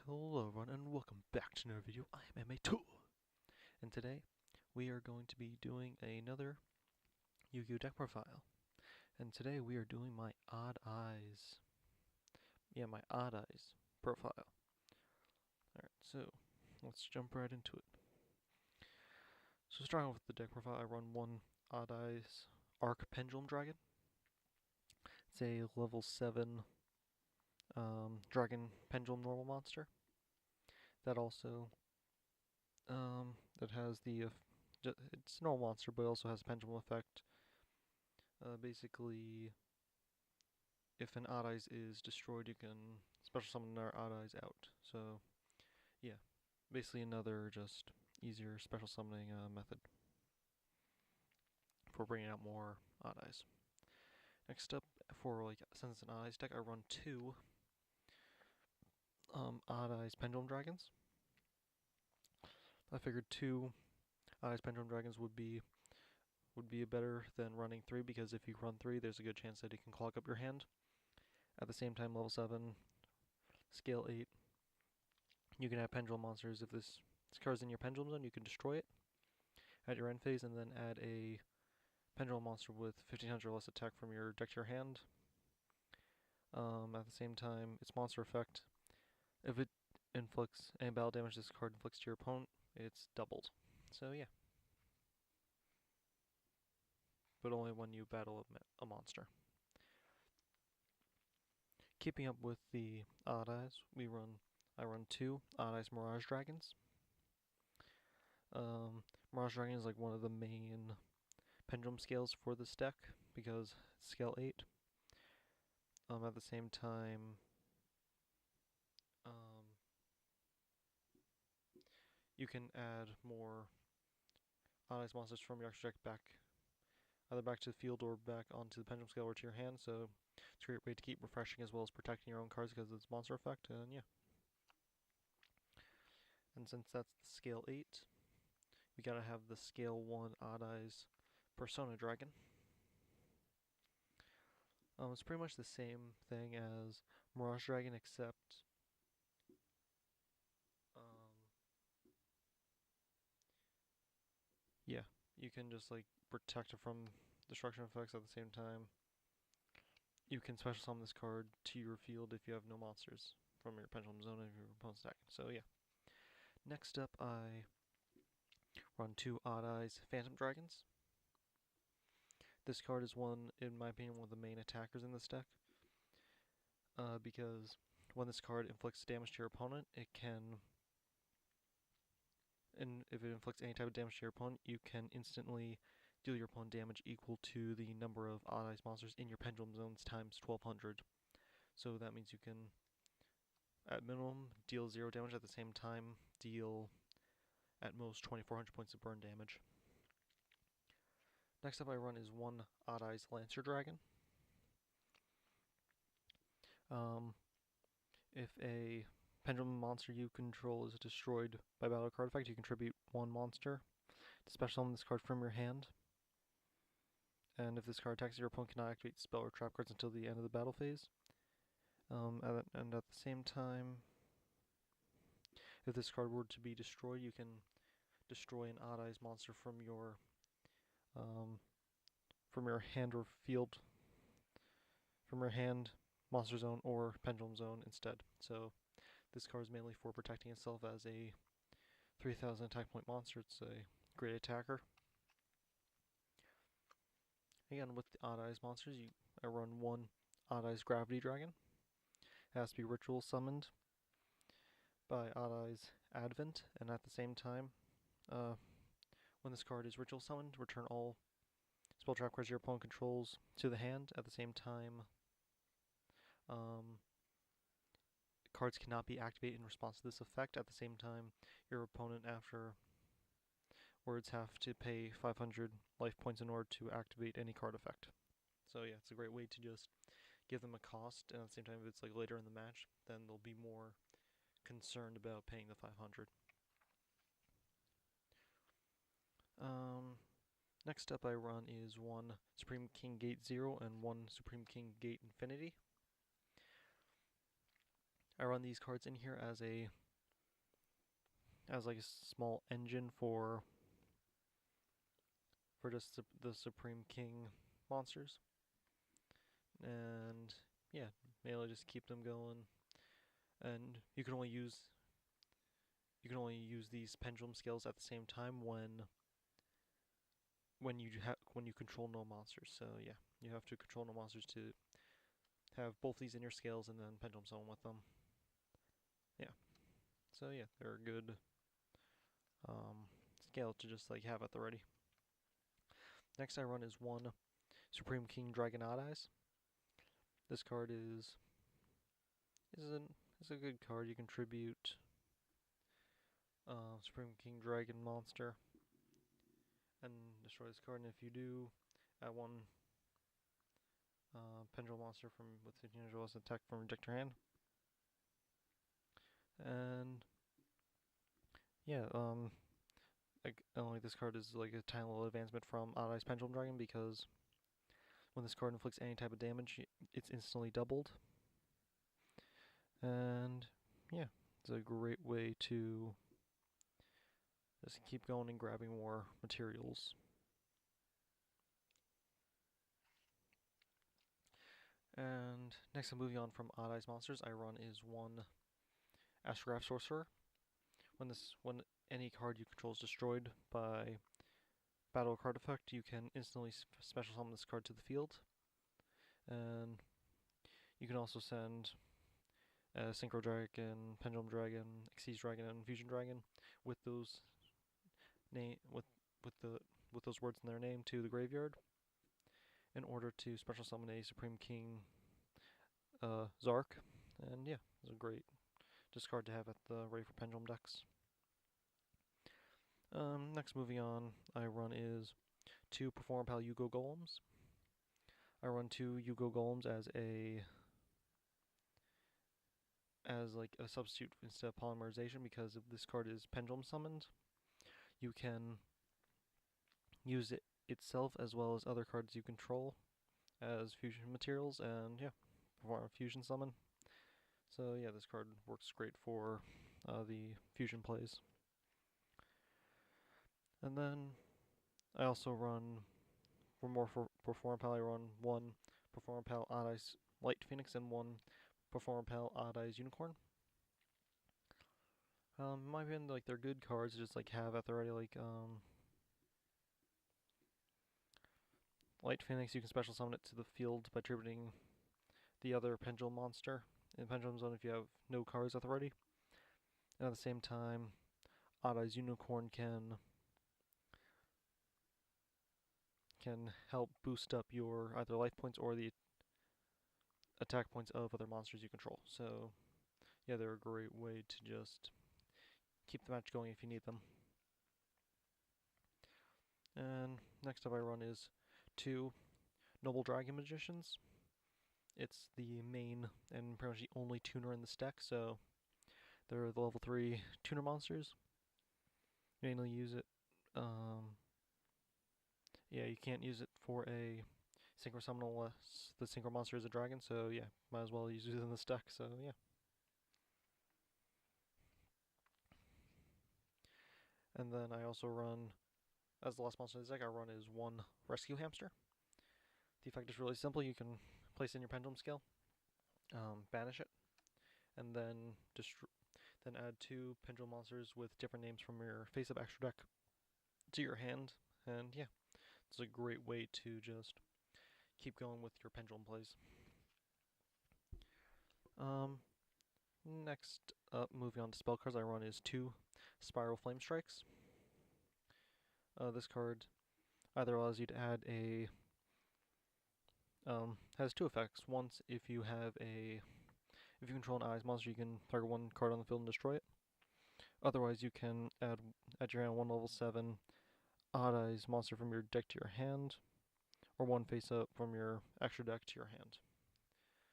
Hello everyone and welcome back to another video. I am MA2 and today we are going to be doing another Yu-Gi-Oh! Deck profile. And today we are doing my Odd Eyes. Yeah, my Odd Eyes profile. Alright, so let's jump right into it. So starting off with the deck profile, I run one Odd Eyes Arc Pendulum Dragon. It's a level 7 Dragon Pendulum normal monster. That also that has the it's a normal monster, but it also has a pendulum effect. Basically, if an Odd Eyes is destroyed, you can special summon another Odd Eyes out. So, yeah, basically another just easier special summoning method for bringing out more Odd Eyes. Next up, since it's an Odd Eyes deck, I run two Odd Eyes Pendulum Dragons. I figured two Odd Eyes Pendulum Dragons would be better than running three, because if you run three, there's a good chance that it can clog up your hand. At the same time, level 7, scale 8, you can add pendulum monsters. If this card's in your pendulum zone, you can destroy it at your end phase and then add a pendulum monster with 1500 or less attack from your deck to your hand. At the same time, its monster effect, if it inflicts any battle damage this card inflicts to your opponent, it's doubled. So yeah. But only when you battle a monster. Keeping up with the Odd Eyes, I run two Odd Eyes Mirage Dragons. Mirage Dragon is like one of the main pendulum scales for this deck because it's scale 8. At the same time, you can add more Odd Eyes monsters from your extra deck back, either back to the field or back onto the pendulum scale or to your hand, so it's a great way to keep refreshing as well as protecting your own cards because of its monster effect, and yeah. And since that's the scale 8, we gotta have the scale 1 Odd Eyes Persona Dragon. It's pretty much the same thing as Mirage Dragon, except yeah, you can just like protect it from destruction effects. At the same time, you can special summon this card to your field if you have no monsters from your pendulum zone of your opponent's deck. So yeah. Next up, I run two Odd Eyes Phantom Dragons. This card is in my opinion, one of the main attackers in this deck. Because when this card inflicts damage to your opponent, and if it inflicts any type of damage to your opponent, you can instantly deal your opponent damage equal to the number of Odd Eyes monsters in your pendulum zones times 1200. So that means you can, at minimum, deal 0 damage, at the same time deal at most 2400 points of burn damage. Next up I run is one Odd Eyes Lancer Dragon. If a pendulum monster you control is destroyed by battle card effect, you contribute one monster to special summon this card from your hand. And if this card attacks, your opponent cannot activate spell or trap cards until the end of the battle phase. And at the same time, if this card were to be destroyed, you can destroy an Odd Eyes monster from your hand or field, from your hand, monster zone, or pendulum zone instead. So this card is mainly for protecting itself as a 3000 attack point monster. It's a great attacker. Again, with the Odd Eyes monsters, I run one Odd Eyes Gravity Dragon. It has to be ritual summoned by Odd Eyes Advent, and at the same time, when this card is ritual summoned, return all spell trap cards your opponent controls to the hand. At the same time, cards cannot be activated in response to this effect. At the same time, your opponent afterwards have to pay 500 life points in order to activate any card effect. So yeah, it's a great way to just give them a cost, and at the same time, if it's like later in the match, then they'll be more concerned about paying the 500. Next up I run is one Supreme King Gate 0 and one Supreme King Gate Infinity. I run these cards in here as like a small engine for just the Supreme King monsters, and yeah, mainly just keep them going. And you can only use these pendulum scales at the same time when you control no monsters. So yeah, you have to control no monsters to have both these in your scales and then pendulum summon with them. Yeah. So yeah, they're a good scale to just like have at the ready. Next I run is one Supreme King Dragon Odd Eyes. This card is a good card. You can tribute Supreme King Dragon monster and destroy this card. And if you do, add one Pendulum monster from with 15 as attack from reject your hand. And yeah, like this card is like a tiny little advancement from Odd Eyes Pendulum Dragon because when this card inflicts any type of damage, it's instantly doubled. And yeah, it's a great way to just keep going and grabbing more materials. And next, I'm moving on from Odd Eyes monsters. I run is one Astrograph Sorcerer. When any card you control is destroyed by battle card effect, you can instantly special summon this card to the field. And you can also send Synchro Dragon, Pendulum Dragon, Xyz Dragon, and Fusion Dragon with those name with the with those words in their name to the graveyard in order to special summon a Supreme King Zark. And yeah, it's a great discard to have at the ready for Pendulum decks. Next, moving on, I run is two Perform Pal Yugo Golems. I run two Yugo Golems as like a substitute instead of polymerization because if this card is pendulum summoned, you can use it itself as well as other cards you control as fusion materials and yeah, perform a fusion summon. So yeah, this card works great for the fusion plays. And then I also run for Perform Pal. I run one Perform Pal Odd Eyes Light Phoenix and one Perform Pal Odd Eyes Unicorn. In my opinion, like they're good cards to just like have at the ready. Like Light Phoenix, you can special summon it to the field by tributing the other Pendulum monster in Pendulum Zone if you have no cards at the ready. And at the same time, Odd Eyes Unicorn can help boost up your either life points or the attack points of other monsters you control. So yeah, they're a great way to just keep the match going if you need them. And next up I run is two Noble Dragon Magicians. It's the main and pretty much the only tuner in this deck, so they're the level 3 tuner monsters. You mainly use it, yeah, you can't use it for a synchro summon unless the synchro monster is a dragon, so yeah, might as well use it in this deck, so yeah. And then I also run, as the last monster in this deck, I run is one Rescue Hamster. The effect is really simple. You can place in your Pendulum Scale, banish it, and then add two Pendulum monsters with different names from your face-up extra deck to your hand, and yeah, it's a great way to just keep going with your Pendulum plays. Next up, moving on to spell cards, I run is two Spiral Flame Strikes. This card either allows you to add has two effects. Once, if you control an Eyes monster, you can target one card on the field and destroy it. Otherwise, you can add your hand one level 7 Odd Eyes monster from your deck to your hand, or one face up from your extra deck to your hand.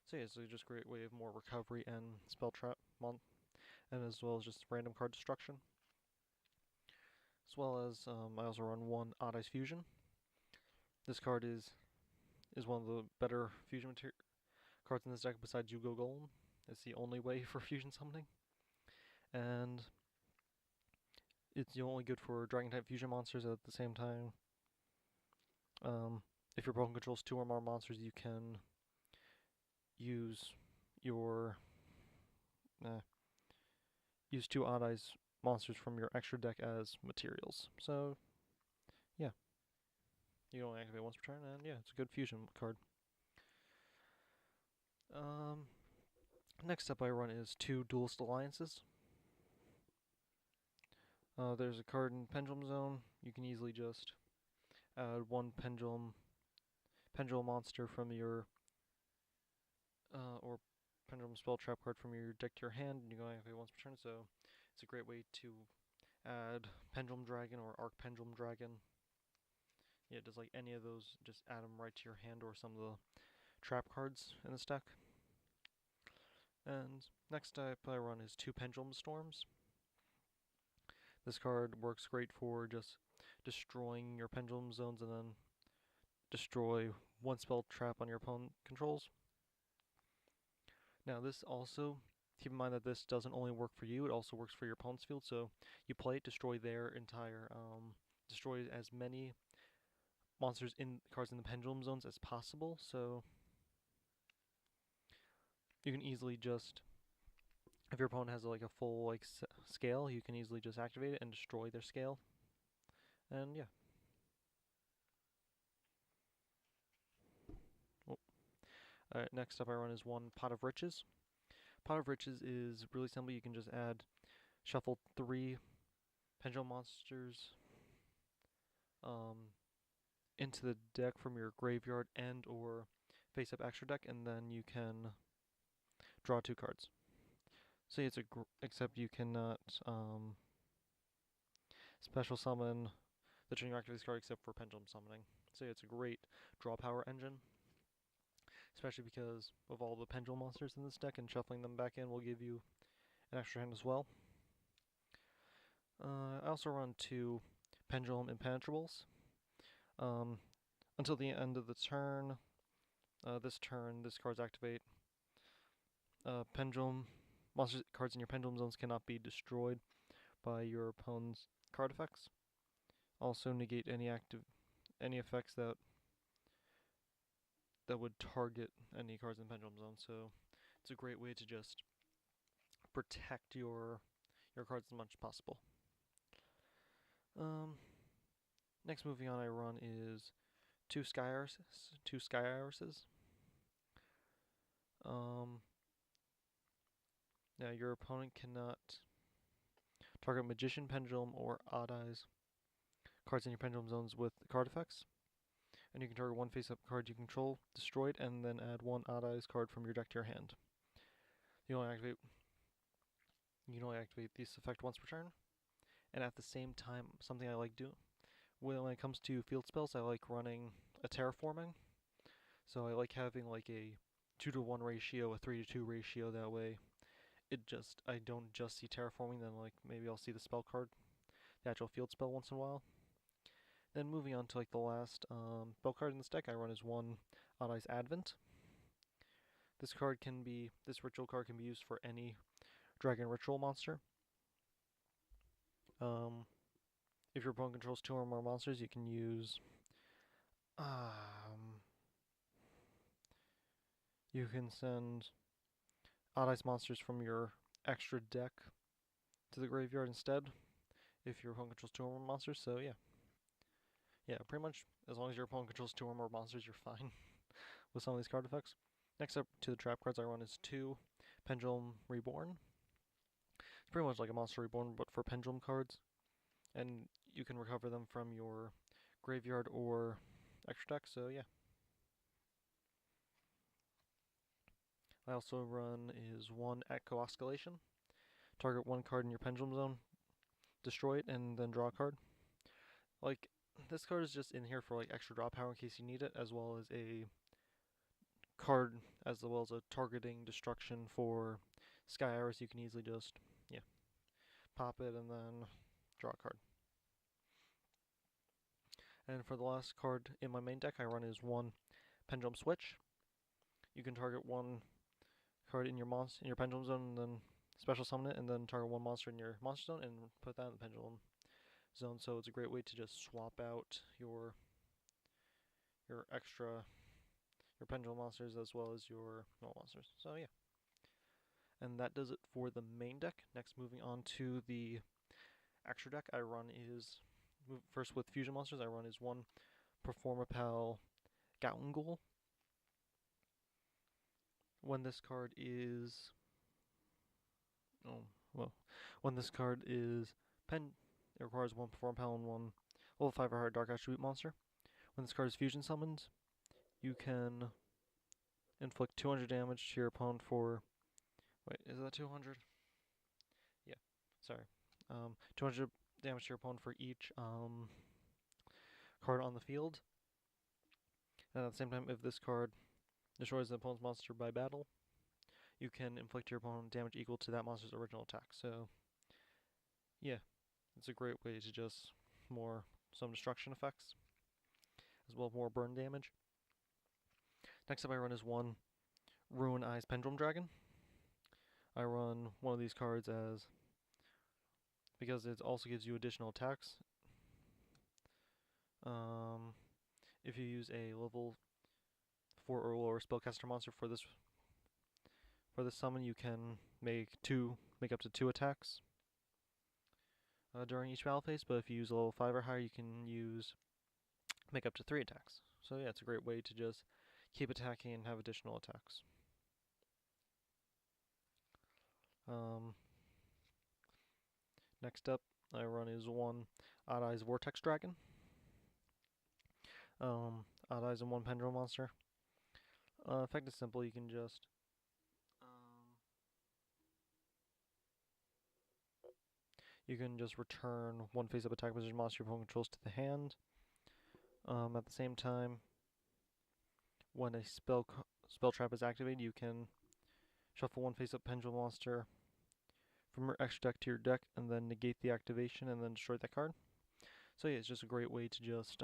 So yeah, it's just a great way of more recovery and spell trap and as well as just random card destruction. As well as I also run one Odd Eyes Fusion. This card is one of the better fusion cards in this deck besides Yugo Golem. It's the only way for fusion summoning, and it's only good for dragon type fusion monsters. At the same time, if your opponent controls 2 or more monsters, you can use your use 2 odd eyes monsters from your extra deck as materials. So yeah, you only activate once per turn, and yeah, it's a good fusion card. Next up I run is 2 Duelist Alliances. There's a card in Pendulum Zone. You can easily just add 1 pendulum monster from your or pendulum spell trap card from your deck to your hand, and you go activate once per turn. So it's a great way to add Pendulum Dragon or Arc Pendulum Dragon. Yeah, just like any of those, just add them right to your hand or some of the trap cards in this deck. And next type I run is 2 Pendulum Storms. This card works great for just destroying your pendulum zones and then destroy 1 spell trap on your opponent controls. Now this also, keep in mind that this doesn't only work for you, it also works for your opponent's field, so you play it, destroy their entire, destroy as many monsters cards in the pendulum zones as possible, so you can easily just, if your opponent has like a full scale, you can easily just activate it and destroy their scale, and yeah. Alright, next up I run is 1 Pot of Riches. Pot of Riches is really simple. You can just shuffle 3 pendulum monsters into the deck from your graveyard and or face up extra deck, and then you can draw 2 cards. Say it's except you cannot special summon the turn you activate this card except for pendulum summoning. Say it's a great draw power engine, especially because of all the pendulum monsters in this deck, and shuffling them back in will give you an extra hand as well. I also run 2 Pendulum Impenetrables. Until the end of the turn, this card's activate. Pendulum monsters cards in your pendulum zones cannot be destroyed by your opponent's card effects. Also negate any effects that would target any cards in pendulum zone. So it's a great way to just protect your cards as much as possible. Next, moving on, I run is 2 Sky Irises. Now your opponent cannot target Magician, Pendulum, or Odd Eyes cards in your pendulum zones with card effects. And you can target 1 face-up card you control, destroy it, and then add 1 Odd Eyes card from your deck to your hand. You can only activate this effect once per turn. And at the same time, something I like doing when it comes to field spells, I like running a terraforming. So I like having like a 2-to-1 ratio, a 3-to-2 ratio. That way, I don't just see terraforming. Then like maybe I'll see the spell card, the actual field spell once in a while. Then moving on to like the last spell card in this deck, I run is 1 Odd Eyes Advent. This ritual card can be used for any dragon ritual monster. If your opponent controls 2 or more monsters, you can use you can send Odd Eyes monsters from your extra deck to the graveyard instead if your opponent controls 2 or more monsters. So yeah, pretty much as long as your opponent controls 2 or more monsters, you're fine with some of these card effects. Next up to the trap cards I run is 2 Pendulum Reborn. It's pretty much like a Monster Reborn, but for pendulum cards, and you can recover them from your graveyard or extra deck, so yeah. I also run is 1 Echo Oscillation. Target 1 card in your pendulum zone, destroy it, and then draw a card. Like, this card is just in here for like extra draw power in case you need it, as well as a card, as well as a targeting destruction for Sky Iris. You can easily just, pop it and then draw a card. And for the last card in my main deck I run is 1 Pendulum Switch. You can target 1 card in your pendulum zone, and then special summon it, and then target one monster in your monster zone, and put that in the pendulum zone. So it's a great way to just swap out your extra your pendulum monsters as well as your normal monsters. So yeah, and that does it for the main deck. Next, moving on to the extra deck I run is first with fusion monsters. I run is one Performapal Gaungle. When this card is when this card is it requires one Performapal and one level 5 or higher Dark Attribute monster. When this card is fusion summoned, you can inflict 200 damage to your opponent for. Wait, is that 200? Yeah, sorry. 200 damage to your opponent for each card on the field. And at the same time, if this card destroys the opponent's monster by battle, you can inflict your opponent damage equal to that monster's original attack. So, yeah, it's a great way to just some destruction effects, as well as more burn damage. Next up I run is one Ruin Eyes Pendulum Dragon. I run one of these cards because it also gives you additional attacks. If you use a level 4 or lower spellcaster monster for this summon, you can make up to 2 attacks during each battle phase. But if you use a level 5 or higher, you can make up to 3 attacks. So yeah, it's a great way to just keep attacking and have additional attacks. Next up, I run is one Odd Eyes Vortex Dragon. Odd Eyes and one Pendulum monster. Effect is simple. You can just return one face-up attack position monster your opponent controls to the hand. At the same time, when a spell trap is activated, you can shuffle one face-up pendulum monster from your extra deck to your deck, and then negate the activation, and then destroy that card. So yeah, it's just a great way to just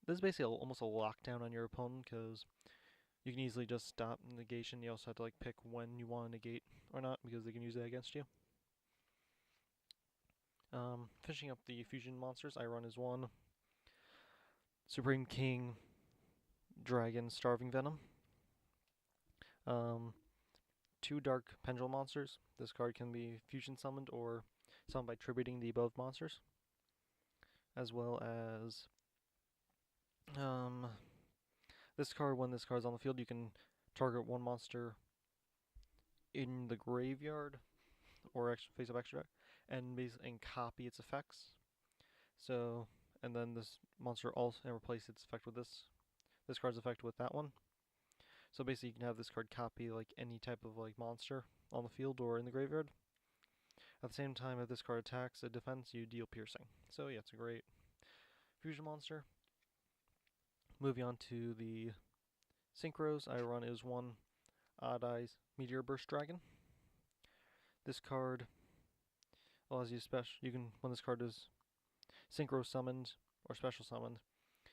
this is basically almost a lockdown on your opponent, because you can easily just stop negation. You also have to pick when you want to negate or not, because they can use it against you. Finishing up the fusion monsters, I run as one Supreme King Dragon Starving Venom. 2 Dark Pendulum monsters. This card can be fusion summoned or summoned by tributing the above monsters. As well as this card, when this card is on the field, you can target one monster in the graveyard or face up extra deck and copy its effects. So, and then this monster also replace its effect with this card's effect with that one. So basically, you can have this card copy any type of monster on the field or in the graveyard. At the same time, if this card attacks a defense, you deal piercing. So yeah, it's a great fusion monster. Moving on to the synchros, I run is one Odd Eyes Meteor Burst Dragon. This card allows you when this card is synchro summoned or special summoned,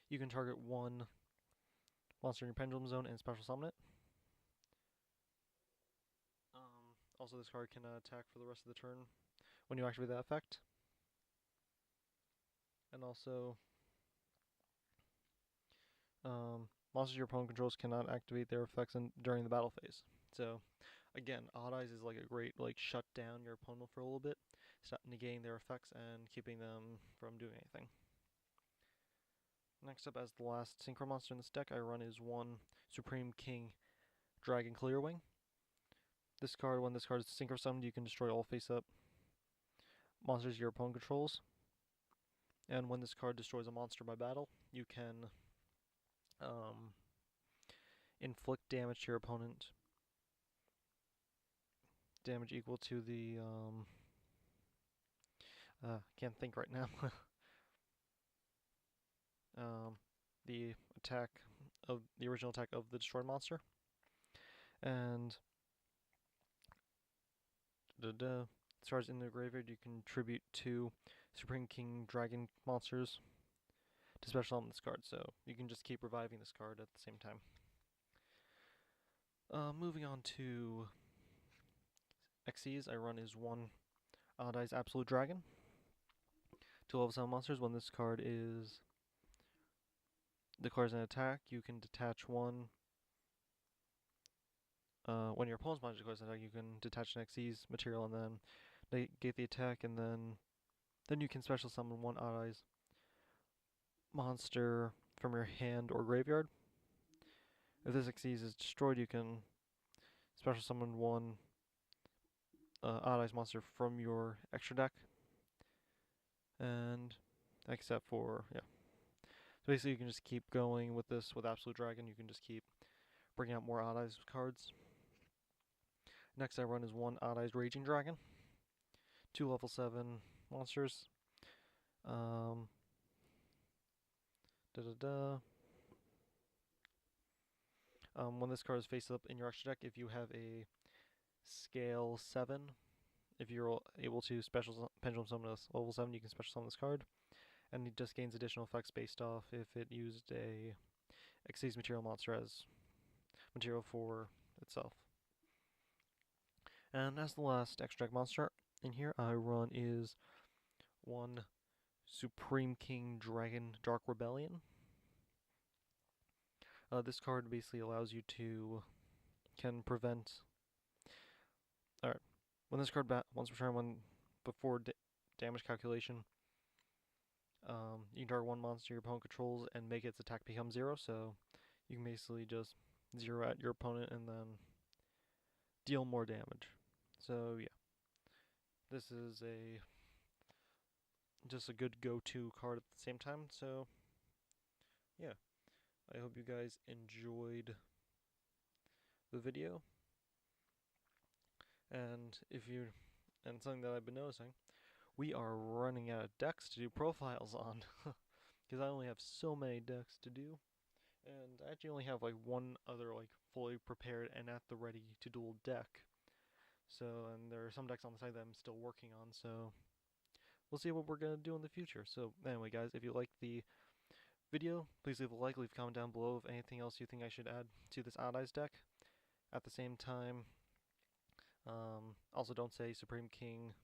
you can target one monster in your pendulum zone and special summon it. Also, this card can attack for the rest of the turn when you activate that effect. And also, monsters your opponent controls cannot activate their effects during the battle phase. So, again, Odd Eyes is a great shut down your opponent for a little bit, stop negating their effects and keeping them from doing anything. Next up, as the last synchro monster in this deck, I run is one Supreme King Dragon Clearwing. This card, when this card is synchro summoned, you can destroy all face-up monsters your opponent controls. And when this card destroys a monster by battle, you can inflict damage to your opponent. Damage equal to the can't think right now. The original attack of the destroyed monster. And as far as in the graveyard, you can tribute 2 Supreme King Dragon monsters to special summon this card, so you can just keep reviving this card at the same time. Moving on to XCs, I run is 1 Oddeyes Absolute Dragon. 2 level 7 monsters. When this card is declares an attack, you can detach one. When your opponent's monster declares an attack, you can detach an XC's material and then negate the attack, and then you can special summon 1 Oddeyes monster from your hand or graveyard. If this XC's is destroyed, you can special summon 1 Oddeyes monster from your extra deck. And except for, yeah. So basically, you can just keep going with this with Absolute Dragon. You can just keep bringing out more Oddeyes cards. Next I run is 1 Oddeyes Raging Dragon. 2 level 7 monsters. When this card is face up in your extra deck, if you have a scale 7, if you're able to special pendulum summon a level 7, you can special summon this card. And it just gains additional effects based off if it used a Xyz material monster as material for itself. And as the last extra deck monster in here I run is 1 Supreme King Dragon Dark Rebellion. This card basically allows you to prevent. Alright, when this card once per turn, when before damage calculation, you can target 1 monster your opponent controls and make its attack become 0. So you can basically just 0 at your opponent and then deal more damage. So yeah, this is just a good go-to card at the same time. So yeah, I hope you guys enjoyed the video. And something that I've been noticing, we are running out of decks to do profiles on, because I only have so many decks to do, and I actually only have like 1 other like fully prepared and at the ready to duel deck. So, and there are some decks on the side that I'm still working on, so we'll see what we're gonna do in the future. So anyway guys, if you like the video, please leave a like, leave a comment down below of anything else you think I should add to this Oddeyes deck. At the same time, also don't say Supreme King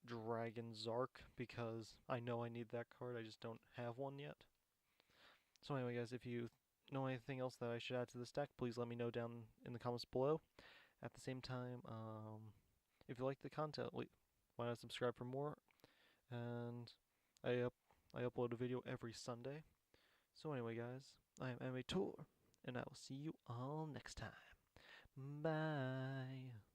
Dragon Zark, because I know I need that card, I just don't have one yet. So anyway guys, if you know anything else that I should add to this deck, please let me know down in the comments below. At the same time, if you like the content, why not subscribe for more? And I upload a video every Sunday. So anyway guys, I am Tour, and I will see you all next time. Bye.